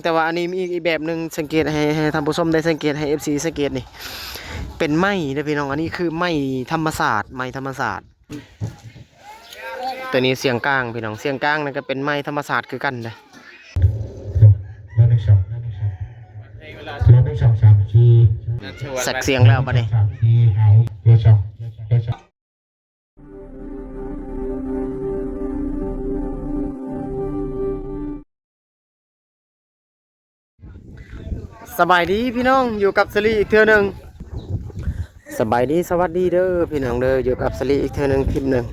แต่ว่าอันนี้มีอีกแบบหนึ่งสังเกตให้ท่านผู้ชมได้สังเกตให้ FC สังเกตนี่เป็นไม้นะพี่น้องอันนี้คือไม้ธรรมศาสตร์ไม้ธรรมศาสตร์ตัวนี้เสียงกลางพี่น้องเสียงกลางนั่นก็เป็นไม้ธรรมศาสตร์คือกันนะสักเสียงแล้วปะเนี่ยสบายดีพี่น้องอยู่กับสลีอีกเทื่อหนึ่งสบายดีสวัสดีเด้อพี่น้องเด้ออยู่กับสลีอีกเทื่อหนึ่งคลิปหนึ่ง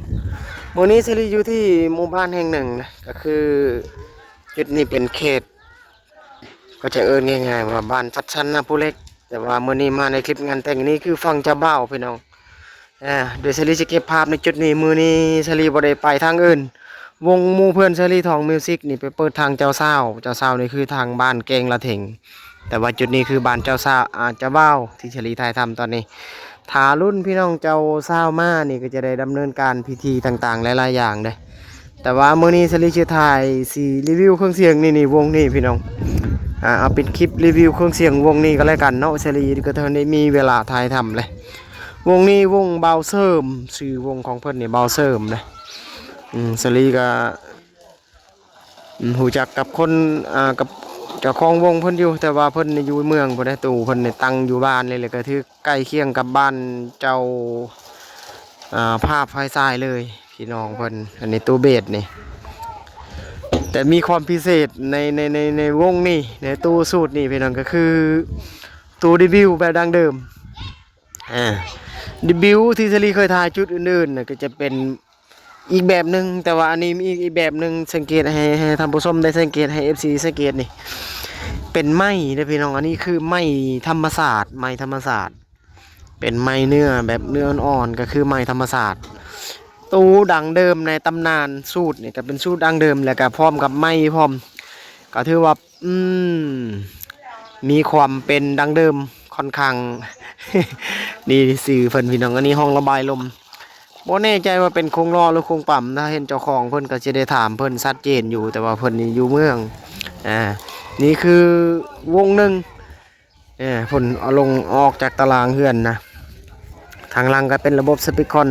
วันนี้สลีอยู่ที่หมู่บ้านแห่งหนึ่งนะก็คือจุดนี้เป็นเขตก็จะเอิ้นง่ายๆว่าบ้านฟัดชันนะผู้เล็กแต่ว่ามื้อนี้มาในคลิปงานแต่งนี้คือฟังเจ้าบ่าวพี่น้องโดยสลีจะเก็บภาพในจุดนี้มื้อนี้สลีบ่ได้ไปทางอื่นวงหมู่เพื่อนสลีทองมิวสิกนี่ไปเปิดทางเจ้าสาวนี่คือทางบ้านเกงละเถงแต่ว่าจุดนี้คือบ้านเจ้าสาวเจ้าบ่าวที่สลีถ่ายทำตอนนี้ถ้ารุ่นพี่น้องเจ้าสาวมานี่ก็จะได้ดำเนินการพิธีต่างๆหลายๆอย่างเด้แต่ว่ามื้อนี้สลีจะถ่ายสีรีวิวเครื่องเสียงนี่วงนี้พี่น้องเอาเป็นคลิปรีวิวเครื่องเสียงวงนี้ก็แล้วกันเนาะสลีก็เท่านี้มีเวลาถ่ายทำเลยวงนี้วงเบาเสริมชื่อวงของเพิ่นนี่เบาเสริมเลยสลีก็หูจักกับคนกับเจ้าของวงเพิ่นอยู่แต่ว่าเพิ่นอยู่เมืองเพิ่นได้ตู่เพิ่นนี่ตั้งอยู่บ้านเลยก็ถือใกล้เคียงกับบ้านเจ้าภาพไฟทรายเลยพี่น้องเพิ่นอันนี้ตู้เบสนี่แต่มีความพิเศษในวงนี้ในตู้สูตรนี่พี่น้องก็คือตู้ดีบิวแบบดังเดิมดีบิวที่สลีเคยถ่ายจุดอื่นๆก็จะเป็นอีกแบบหนึ่งแต่ว่าอันนี้มีอีกแบบหนึ่งสังเกตให้ท่านผู้ชมได้สังเกตให้ FC สังเกตนี่เป็นไม้นะพี่น้องอันนี้คือไม้ธรรมศาสตร์ไม้ธรรมศาสตร์เป็นไม้เนื้อแบบเนื้ออ่อนก็คือไม้ธรรมศาสตร์ตู้ดังเดิมในตำนานสูตรนี่ก็เป็นสูตรดังเดิมแล้วก็พร้อมกับไม้พร้อมก็ถือว่ามีความเป็นดังเดิมค่อนข้าง นี่สื่อเพิ่นพี่น้องอันนี้ห้องระบายลมบ่แน่ใจว่าเป็นโครงล้อหรือโครงปั๊มถ้าเห็นเจ้าของเพิ่นก็จะได้ถามเพิ่นชัดเจนอยู่แต่ว่าเพิ่นนี่อยู่เมืองนี่คือวงหนึ่งเพิ่นเอาลงออกจากตารางเฮือนนะทางหลังก็เป็นระบบสปีกคอน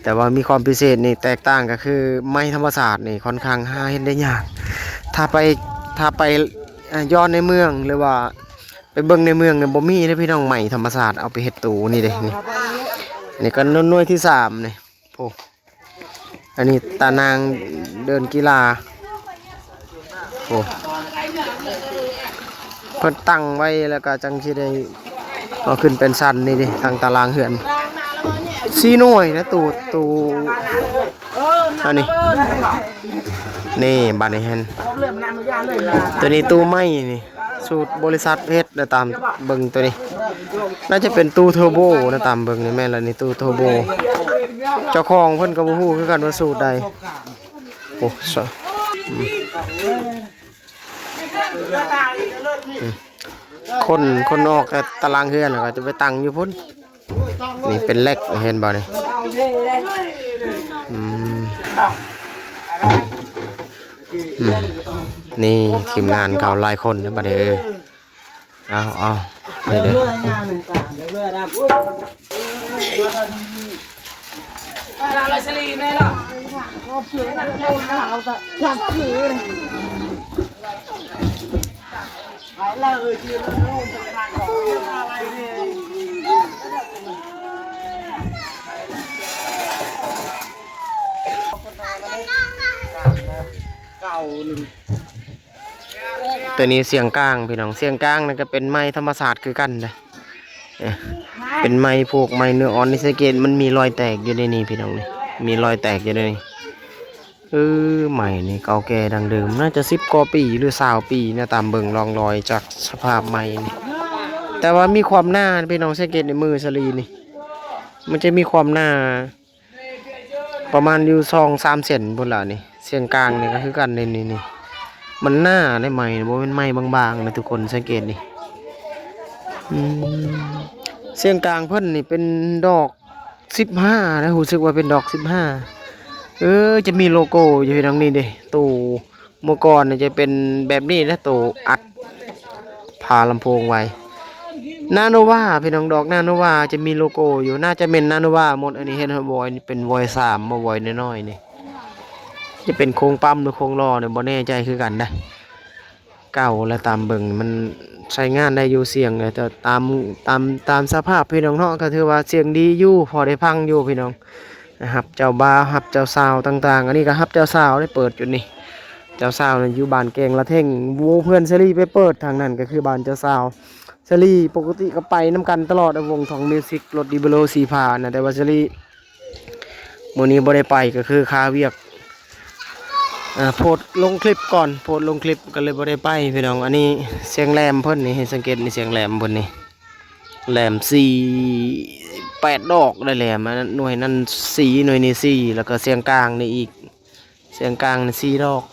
แต่ว่ามีความพิเศษนี่แตกต่างก็คือไม้ธรรมศาสตร์นี่ค่อนข้างหาเห็นได้ยากถ้าไปย้อนในเมืองหรือว่าไปเบิ่งในเมืองเนี่ยบ่มีเด้พี่น้องไม้ธรรมศาสตร์เอาไปเฮ็ดตู้นี่เด้นี่ก็หน่วยที่3นี่โอ้อันนี้ตานางเดินกีฬาโอ้เพิ่นตั้งไว้แล้วก็จังสิได้เอาขึ้นเป็นชั้นนี่ดิทางตารางเฮือน4หน่วยนะตู้อันนี้นี่บัดนี้เห็นตัวนี้ตู้ไม้นี่สูตรบริษัทเพชรนะตามเบิ่งตัวนี้น่าจะเป็นตู้เทอร์โบนะตามเบิ่งนี่แม่นแล้วนี่ตู้เทอร์โบเจ้าของเพิ่นก็บ่ฮู้คือกันว่าสูตรใดโอ้ซะคนออกตารางเฮือนก็จะไปตั้งอยู่พุ่นนี่เป็นเล็กเห็นบ่นี่นี่ทีมงานเขาหลายคนนะบัดนี้เอาเดี๋ยวตัวนี้เสียงกลางพี่น้องเสียงกลางนั่นก็เป็นไม้ธรรมศาสตร์คือกันนะเป็นไม้พวกไม้เนื้ออ่อนนี่สังเกตมันมีรอยแตกอยู่ในนี้พี่น้องนี่มีรอยแตกอยู่ในนี้ใหม่นี่เก่าแก่ดังเดิมน่าจะ10 กว่าปีหรือ20 ปีนะตามเบิ่งรองรอยจากสภาพใหม่นี่แต่ว่ามีความหน้าพี่น้องสังเกตในมือสลีนี่มันจะมีความหน้าประมาณอยู่2-3 เซนบนล่ะนี่เสียงกลางนี่ก็คือกันนี่มันหน้าได้ไหมบ่เป็นไม้บางๆนะทุกคนสังเกตนี่เสียงกลางเพิ่นนี่เป็นดอก15นะรู้สึกว่าเป็นดอก15จะมีโลโก้อยู่ตรงนี้เด้ตู้ เมื่อก่อนเนี่ยจะเป็นแบบนี้นะตัวอัดพาลำโพงไว้นาโนวาพี่น้องดอกนาโนวาจะมีโลโก้อยู่น่าจะเป็นนาโนวาหมดอันนี้เห็นวอยเป็นวอยสามมาวอยน้อยๆนี่จะเป็นโครงปั๊มหรือโครงล้อเนี่ยบ่แน่ใจคือกันนะเก่าและตามเบิ่งมันใช้งานได้อยู่เสียงเลยแต่ตามสภาพพี่น้องเนาะก็ถือว่าเสียงดีอยู่พอได้พังอยู่พี่น้องนะครับเจ้าบาฮับเจ้าสาวต่างๆอันนี้ก็ฮับเจ้าสาวได้เปิดจุดนี้เจ้าสาวเนี่ยอยู่บ้านแกงละเท่งวูเพื่อนเซรี่ไปเปิดทางนั้นก็คือบ้านเจ้าสาวเซรี่ปกติก็ไปน้ำกันตลอดวงของมิวสิกรถดิเบโลสีพานะแต่ว่าเซรี่มื้อนี้บ่ได้ไปก็คือคาเวียกโพสต์ลงคลิปก่อนโพสต์ลงคลิปก็เลยบ่ได้ไปพี่น้องอันนี้เสียงแหลมเพิ่นนี่ให้สังเกตนี่เสียงแหลมเพิ่นนี่แหลม8 ดอกได้แหลมอันนั้นหน่วยนั้น4หน่วยนี้4แล้วก็เสียงกลางนี่อีกเสียงกลางนี่4 ดอก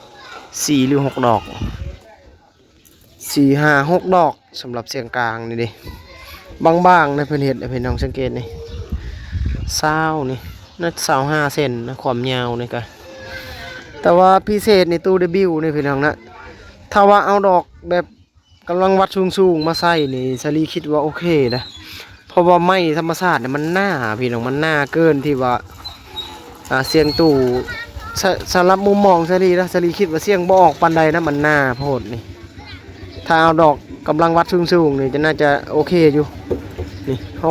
4หรือ6 ดอก4 5 6 ดอกสำหรับเสียงกลางนี่ดิบางๆในเพิ่นเฮ็ดให้พี่น้องสังเกตนี่20นี่น่า25 เซนนะความยาวนี่ก็แต่ว่าพิเศษในตู้เดบิวนี่พี่น้องนะถ้าว่าเอาดอกแบบกำลังวัดสูงๆมาใส่นี่ซาลีคิดว่าโอเคนะเพราะว่าไม้ธรรมชาติเนี่ยมันหน้าพี่น้องมันหน้าเกินที่ว่าเสียงตู้สำหรับมุมมองซาลีนะซาลีคิดว่าเสียงบ่ออกปานใดนะมันหน้าโพดนี่ถ้าเอาดอกกำลังวัดสูงๆนี่จะน่าจะโอเคอยู่นี่เขา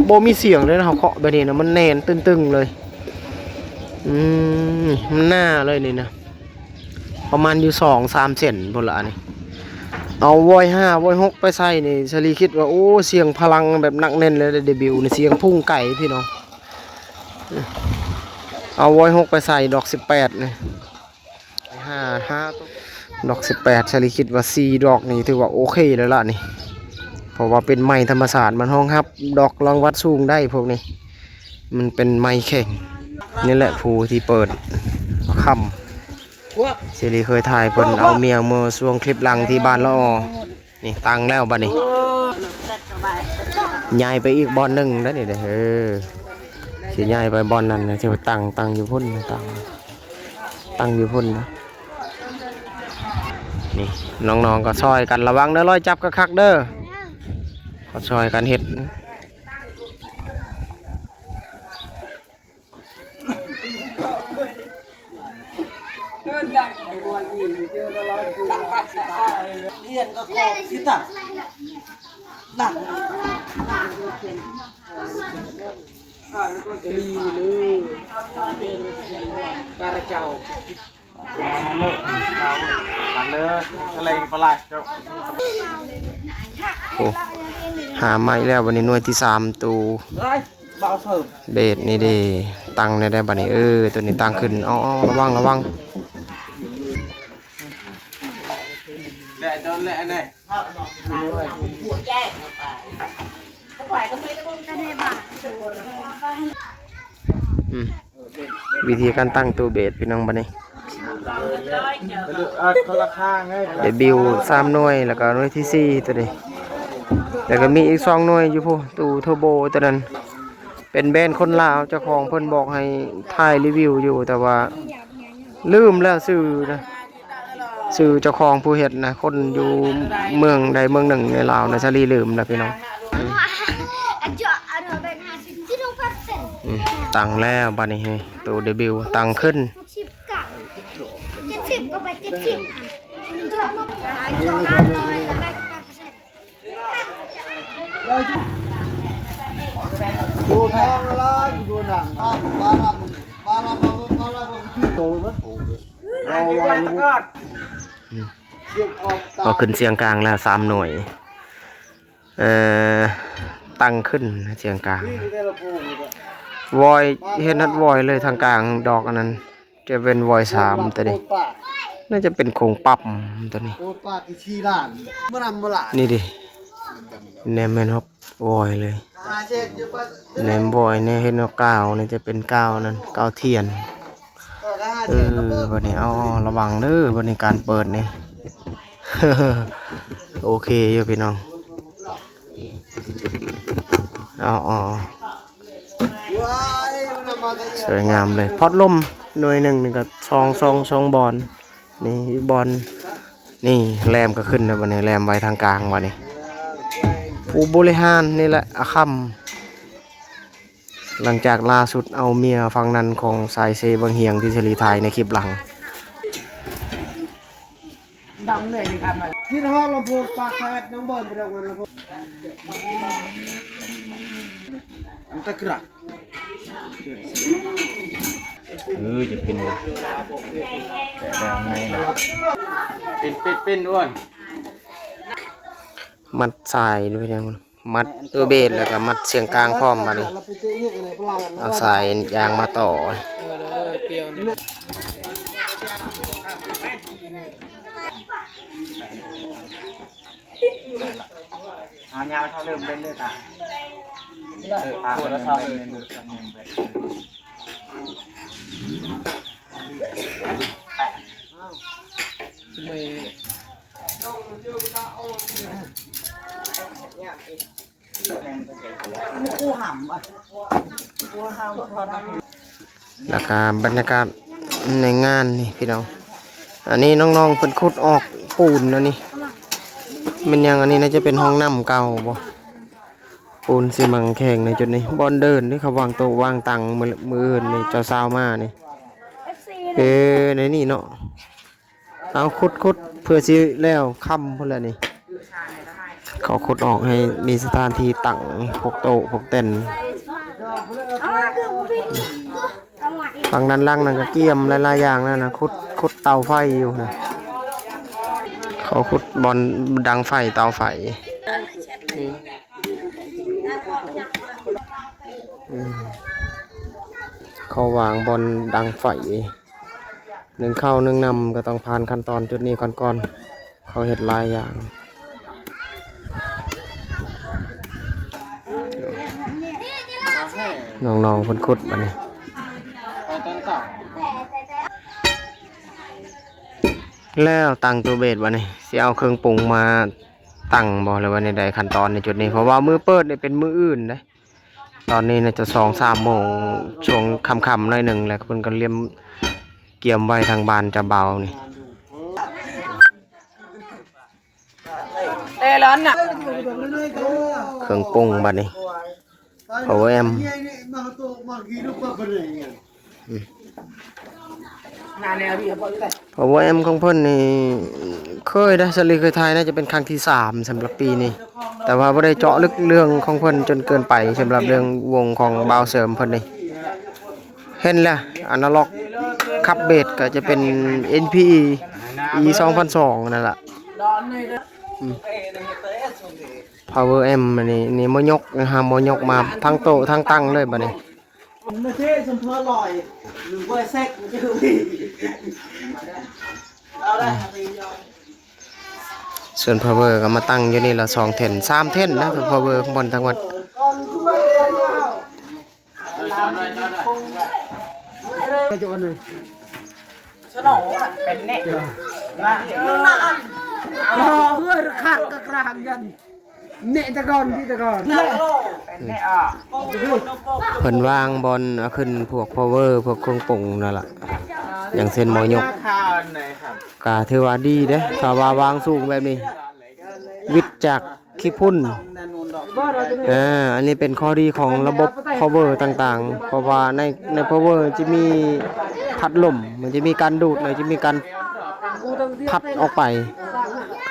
บ่มีเสียงเลยนะเขาเคาะแบบนี้นะมันแน่นตึงๆเลยมันหน้าเลยนี่นะประมาณอยู่2-3 เซนพนละนี่เอาวอย5วอย6ไปใส่นี่ชลีคิดว่าโอ้เสียงพลังแบบหนักแน่นเลยเดบิวต์นี่เสียงพุ่งไก่พี่น้องเอาวอย6ไปใส่ดอก18นี่5ดอก18ชลีคิดว่า4 ดอกนี่ถือว่าโอเคแล้วล่ะนี่เพราะว่าเป็นไม้ธรรมศาสตร์มันห้องครับดอกรองวัดสูงได้พวกนี้มันเป็นไม้แข็งนี่แหละผู้ที่เปิดคำซีรีเคยถ่ายเพิ่นเอาเมียมือช่วงคลิปหลังที่บ้านละอนี่ตังแล้วบัดนี้ย้ายไปอีกบอลหนึ่งแล้วนี่เด้อสิย้ายไปบอลนั้นนะที่ว่าตังอยู่พุ่นตังอยู่พุ่นนะนี่น้องๆก็ซอยกันระวังเด้อร้อยจับกระคักเด้อก็ซอยกันเฮ็ดเรียนก็ขอคิดอ่ะหนักการเจ้าตันเลยอะไรปลาเจ้าโอ้หาไม้แล้ววันนี้หน่วยที่3ตูเบสนี่ดิตังได้บัดนี้ตัวนี้ตังขึ้นอ๋อระวังแหละจนแหละเนี่ยวิธีการตั้งตัวเบสพี่น้องบัดนี้เดบิว3 หน่วยแล้วก็หน่วยที่4ตัวนี้แล้วก็มีอีก2 หน่วยอยู่พูตู้เทอร์โบตัวนั้นเป็นแบรนด์คนลาวเจ้าของเพิ่นบอกให้ถ่ายรีวิวอยู่แต่ว่าลืมแล้วชื่อนะชื่อเจ้าของผู้เฮ็ดนะคนอยู่เมืองใดเมืองหนึ่งในลาวนะชาลีลืมนะพี่น้องตังแล้วบัดนี้ตัวเดบิวตังขึ้นดูทองแล้วดูหนังปลาโตมั้ยก็ขึ้นเสียงกลางแล้ว3 หน่วยตั้งขึ้นเสียงกลางวอยเห็นนัดวอยเลยทางกลางดอกอันนั้นจะเป็นวอย3ตัวนี้น่าจะเป็นโครงปั๊มตัวนี้นี่ดิแนมแมนฮอปวอยเลยแนมวอยเนี่ยเห็นว่า9นี่จะเป็น9นั่น9 เทียนวันนี้เอาระวังเด้อวันนี้การเปิดนี่ โอเคอยู่พี่น้องเอาสวยงามเลยพัดลม หน่วยหนึ่งนี่ก็สองบอลนี่บอลนี่แรมก็ขึ้นนะวันนี้แรมไว้ทางกลางวันนี้ผู้บริหารนี่แหละอาคัมหลังจากล่าสุดเอาเมียฟังนั้นของสายเซบางเฮียงที่เฉลีไทยในคลิปหลัง ดำเลยนี่ครับที่ห้องลำโพงปากแคบน้องเบิร์นไปเรื่องลำโพงอันตะกระ จะเป็นแต่แดงในนะเป็นด้วย มัดสายด้วยนะมัดตัวเบสแล้วก็มัดเสียงกลางพร้อมมาเลยเอาสายยางมาต่อเอายาวเท่าเริ่มเป็นเลยค่ะปวดแล้วเท่าเลยแล้วก็บรรยากาศในงานนี่พี่น้องอันนี้น้องๆเป็นขุดออกปูนนะนี่มันยังอันนี้น่าจะเป็นห้องน้ำเก่าบ่ปูนซีมังแข่งในจุดนี้บอลเดินนี่เขาวางโต๊ะวางตังมืออื่นนี่เจ้าสาวมานี่ในนี่เนาะเอาขุดเพื่อสิแล้วค่ำพุ่นแล้วนี่เขาขุดออกให้มีสถานที่ตั้งพวกโต๊ะพวกเต็นท์ฝั่งด้านล่างนั่นก็เกี่ยมหลายๆอย่างนั่นนะขุดเตาไฟอยู่นะเขาขุดบอลดังไฟเตาไฟเขาวางบอลดังไฟหนึ่งเข้าหนึ่งนำก็ต้องผ่านขั้นตอนจุดนี้ก่อนเขาเห็ดหลายอย่างน้องๆคนขุดมาเนี่ยแล้วตั้งตัวเบสวันนี้สิเอาเครื่องปรุงมาตั้งบอกเลยว่าในใดขั้นตอนในจุดนี้เพราะว่ามือเปิดเนี่ยเป็นมืออื่นนะตอนนี้เนี่ยจะ2-3 โมงช่วงค่ำๆหน่อยหนึ่งแล้วคนก็เกี่ยมไว้ทางบ้านจะเบานี่เครื่องปรุงบัดนี้เอาแอมเพราะว่าแอมของเพิ่นนี่เคยนะสลีเคยทายน่าจะเป็นครั้งที่3สำหรับปีนี้แต่ว่าบ่ได้เจาะลึกเรื่องของเพิ่นจนเกินไปสำหรับเรื่องวงของบ่าวเสริมเพิ่นนี่เห็นแล้วอนาล็อกคับเบสก็จะเป็น NPE E 2002นั่นล่ะPower M อันนี้มอยกนะฮะมอยกมาทั้งโตทั้งตั้งเลยบัดนี้ไม่ใช่สมเพอลอยหรือว่าแซกมันจะมีเอาได้ส่วน Power ก็มาตั้งอยู่นี่ละ2 เท่น3 เท่นนะส่วน Power ข้างบนทั้งหมดสนองเป็นแน่มาเพื่อขาดกระกลางกันเนะตะกอนที่ตะกอนเป็นแน่อ่ะเพิ่นวางบอลเอาขึ้นพวก power พวกเครื่องปรุงนั่นล่ะอย่างเช่นหมอยกก็ถือว่าดีเด้ถ้าว่าวางสูงแบบนี้วิทย์จากขี้พุ่นอันนี้เป็นข้อดีของระบบ power ต่างๆเพราะว่าใน power จะมีพัดลมมันจะมีการดูดเลยจะมีการพัดออกไป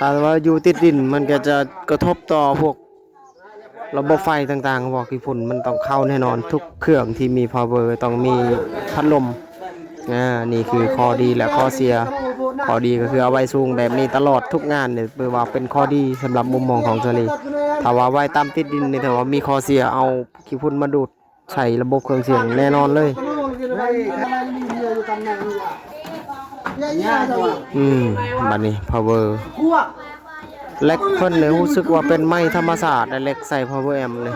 ถ้าว่าอยู่ติดดินมันก็จะกระทบต่อพวกระบบไฟต่างๆบอกขี้ฝุ่นมันต้องเข้าแน่นอนทุกเครื่องที่มี power ต้องมีพัดลมนี่คือข้อดีและข้อเสียข้อดีก็คือเอาไว้สูงแบบนี้ตลอดทุกงานเนี่ยเพื่อว่าเป็นข้อดีสำหรับมุมมองของเจลีถ้าว่าไว้ตามติดดินนี่ถือว่ามีข้อเสียเอาขี้ฝุ่นมาดูดใช้ระบบเครื่องเสียงแน่นอนเลยบัดนี้ power เล็กเพิ่นเลยรู้สึกว่าเป็นไม้ธรรมศาสตร์เล็กใส่ power amp เลย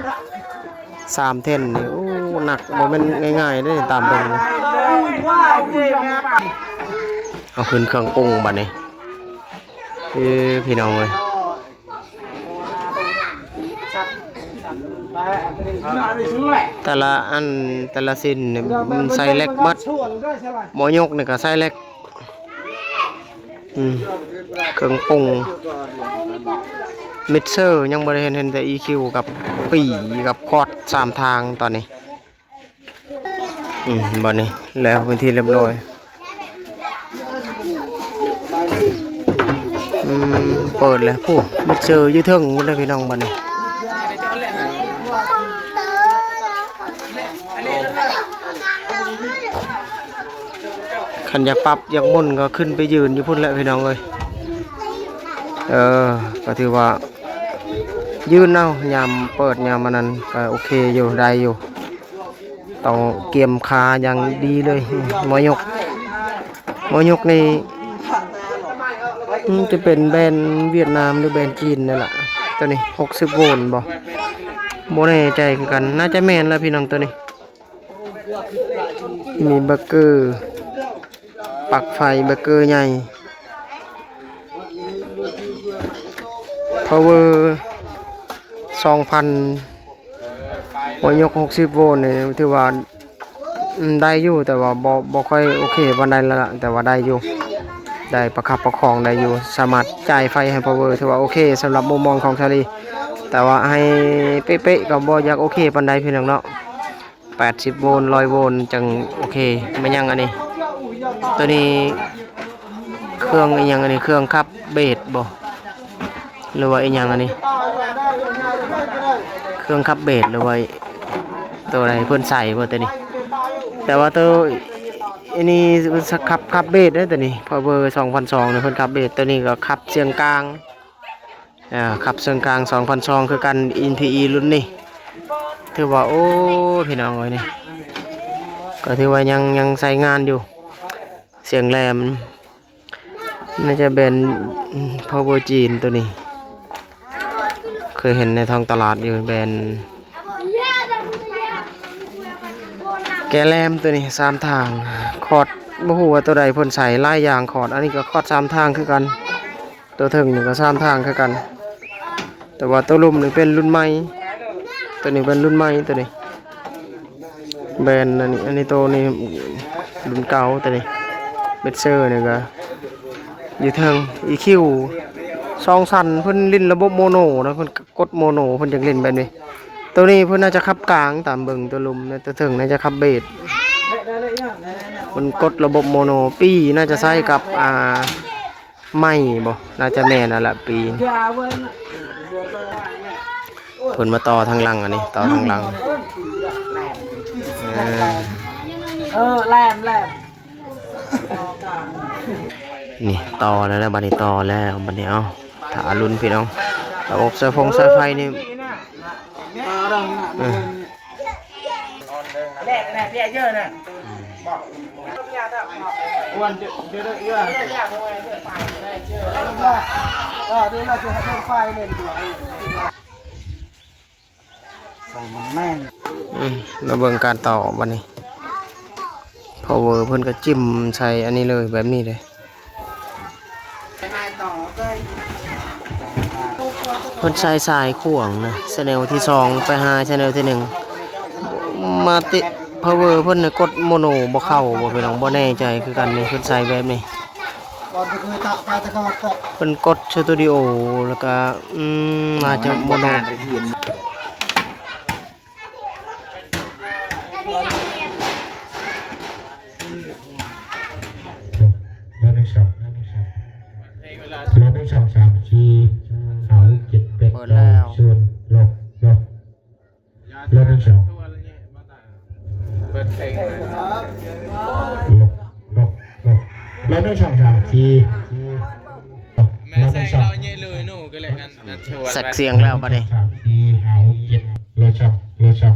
3 เท่นนี่โอ้หนักบ่แม่นง่ายๆเด้ตามเบิ่งเอาขึ้นเครื่องปรุงบัดนี้พี่น้องเอ้ย แต่ละอันแต่ละสิ้นเนี่ยมันใส่เล็กบัดหมอยกนี่ก็ใส่เล็กเครื่องปรุงมิกเซอร์ยังบ่ได้เห็นแต่ EQ กับปีกับคอร์ด3 ทางตอนนี้บัดนี้แล้วเป็นที่เรียบร้อยเปิดแล้วผู้มิกเซอร์อยู่เทิงหมดเลยพี่น้องบัดนี้ขันอยากปรับอยากมุ่นก็ขึ้นไปยืนอยู่พุ่นแหละพี่น้องเลยก็ถือว่ายืนเอายามเปิดยามมันนั้นก็โอเคอยู่ได้อยู่ต้องเกียมขาอย่างดีเลยหมอยกนี่จะเป็นแบรนด์เวียดนามหรือแบรนด์จีนนี่แหละตัวนี้60 โวลต์บ่แน่ใจคือกันน่าจะแม่นแล้วพี่น้องตัวนี้มีเบอร์เกอร์ปลั๊กไฟเบอร์เกอร์ใหญ่ power 2,000 หัวยก60 โวลต์นี่ถือว่าได้อยู่แต่ว่าบ่ค่อยโอเคปานใดแล้วล่ะแต่ว่าได้อยู่ได้ประคับประคองได้อยู่สามารถจ่ายไฟให้ power ถือว่าโอเคสำหรับมุมมองของชาลีแต่ว่าให้เป๊ะๆก็บ่อยากโอเคปานใดพี่น้องเนาะ80 โวลต์100 โวลต์จังโอเคไม่ยังอันนี้ตัวนี้เครื่องอีหยังอันนี้เครื่องขับเบสบ่หรือว่าอีหยังอันนี้เครื่องขับเบสหรือว่าตัวอะไรเพิ่นใส่บ่ตัวนี้แต่ว่าตัวอันนี้ขับเบสได้ตัวนี้ power 2,200เนี่ยเพิ่นขับเบสตัวนี้ก็ขับเสียงกลางขับเสียงกลาง 2,200คือกัน InPE รุ่นนี้ถือว่าโอ้พี่น้องเอ้ยนี่ก็ถือว่ายังใช้งานอยู่เสียงแหลมน่าจะเป็น power จีนตัวนี้เคยเห็นในท้องตลาดอยู่แบรนด์แกแลมตัวนี้3 ทางคอร์ดบ่ฮู้ว่าตัวใดเพิ่นใส่หลายอย่างคอร์ดอันนี้ก็คอร์ด3 ทางคือกันตัวถึงนี่ก็3 ทางคือกันแต่ว่าตัวลุ่มนี่เป็นรุ่นใหม่ตัวนี้เป็นรุ่นใหม่ตัวนี้แบรนด์อันนี้ตัวนี้รุ่นเก่าตัวนี้เบสเซอร์นี่ก็อยู่เทิง EQ 2 สั่นเพิ่นลิ้นระบบโมโนนะเพิ่นกดโมโนเพิ่นจังเล่นแบบนี้ตัวนี้เพิ่นน่าจะขับกลางตามเบิ่งตัวลุมนะตัวถึงน่าจะขับเบสเพิ่นกดระบบโมโนปีน่าจะใช้กับไม่บ่น่าจะแม่นนั่นแหละปีเพิ่นมาต่อทางหลังอันนี้ต่อทางหลังแหลมนี่ต่อแล้วบัดนี้ต่อแล้วบัดนี้เอาถ้าลุ้นพี่น้องระบบสายไฟนี่แหลมเยอะน่ะบอกอ้วนเยอะเยอะดูน่าจะให้ไฟเล่นตัวใส่มันแม่งเราเบิ่งการต่อบัดนี้ power เพิ่นก็จิ้มใส่อันนี้เลยแบบนี้เลยเพิ่นใส่สายข่วงนะชแนลที่2ไปหาชแนลที่1มาติ power เพิ่นน่ะกดโมโนบ่เข้าบ่พี่น้องบ่แน่ใจคือกันนี่เพิ่นใส่แบบนี้เพิ่นกดสตูดิโอแล้วก็อาจจะโมโนเปิดแล้วเปิดเพลงเลย แล้วได้ช่องทางที่แม่ใส่เราเยอะเลยหนูก็เลยอันชวน สักเสียงแล้วบัดนี้ ที่หาเจ็ดโลช่อง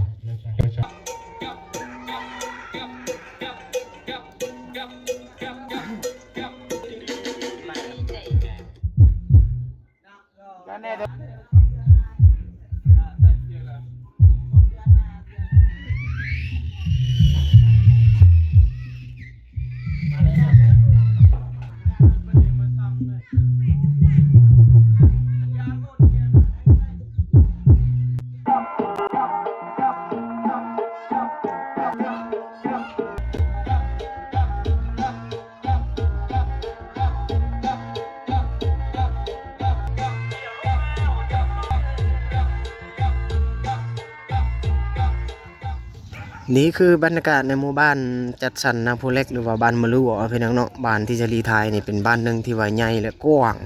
นี่คือบรรยากาศในหมู่บ้านจัดสรรนาโพเล็กหรือว่าบ้านมะลูอ่ะพี่น้องเนาะบ้านที่จะรีไทยนี่เป็นบ้านหนึ่งที่ว่าใหญ่และกว้าง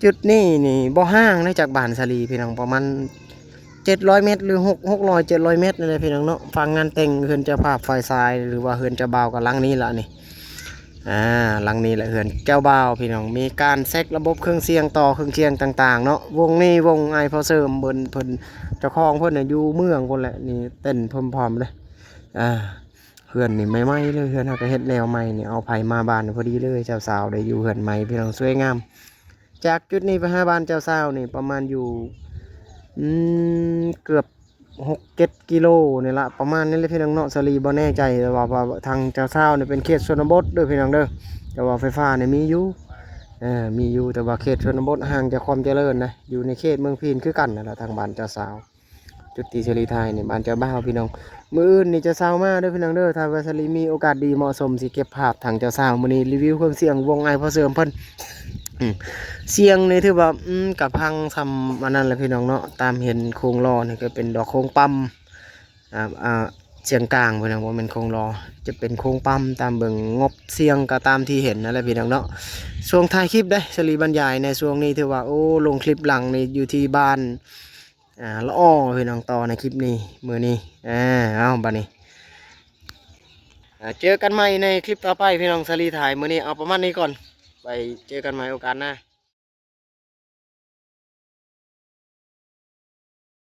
จุดนี้นี่บ่ห่างนะจากบ้านสลีพี่น้องประมาณ700 เมตรหรือ600 700 เมตรนี่แหละพี่น้องเนาะฟังงานแต่งเฮือนเจ้าภาพฝ่ายชายหรือว่าเฮือนเจ้าบ่าวกับหลังนี้ละนี่หลังนี้แหละเฮือนเจ้าบ่าวพี่น้องมีการเซ็กระบบเครื่องเสียงต่อเครื่องเสียงต่างๆเนาะวงนี้วงไอพอเสริมเพิ่นเจ้าของเพิ่นน่ะอยู่เมืองคนแหละนี่เต้นพร้อมๆเลยเฮือนนี่ไม่ไหม้เลยเฮือนเฮาก็เฮ็ดแนวใหม่นี่เอาไผมาบ้านพอดีเลยเจ้าสาวได้อยู่เฮือนใหม่พี่น้องสวยงามจากจุดนี้ไปหาบ้านเจ้าสาวนี่ประมาณอยู่เกือบ6-7 กิโลนี่ละประมาณนี้เลยพี่น้องเนาะสลีบ่แน่ใจแต่ว่าทางเจ้าสาวนี่เป็นเขตชนบทเด้อพี่น้องเด้อแต่ว่าไฟฟ้านี่มีอยู่มีอยู่แต่ว่าเขตชนบทห่างจากความเจริญนะอยู่ในเขตเมืองพีนคือกันนั่นแหละทางบ้านเจ้าสาวจุดตีสลีไทยนี่บ้านเจ้าบ่าวพี่น้องมื้ออื่นนี่จะเศร้ามาเด้อพี่น้องเด้อถ้าว่าสลีมีโอกาสดีเหมาะสมสิเก็บภาพทางเจ้าสาวมื้อนี้รีวิวเครื่องเสียงวงไอพอเสริมเพิ่นเสียงนี่ถือว่ากับพังทำอันนั้นแหละพี่น้องเนาะตามเห็นโครงล้อนี่ก็เป็นดอกโครงปั๊มเสียงกลางพี่น้องว่ามันโครงล้อจะเป็นโครงปั๊มตามเบิ่งงบเสียงก็ตามที่เห็นนั่นแหละพี่น้องเนาะช่วงท้ายคลิปได้สลีบรรยายในช่วงนี้ถือว่าโอ้ลงคลิปหลังนี่อยู่ที่บ้านละอ้อพี่น้องต่อในคลิปนี้มื้อนี้เอาบัดนี้เจอกันใหม่ในคลิปต่อไปพี่น้องสลีถ่ายมื้อนี้เอาประมาณนี้ก่อนไปเจอกันใหม่โอกาสหน้า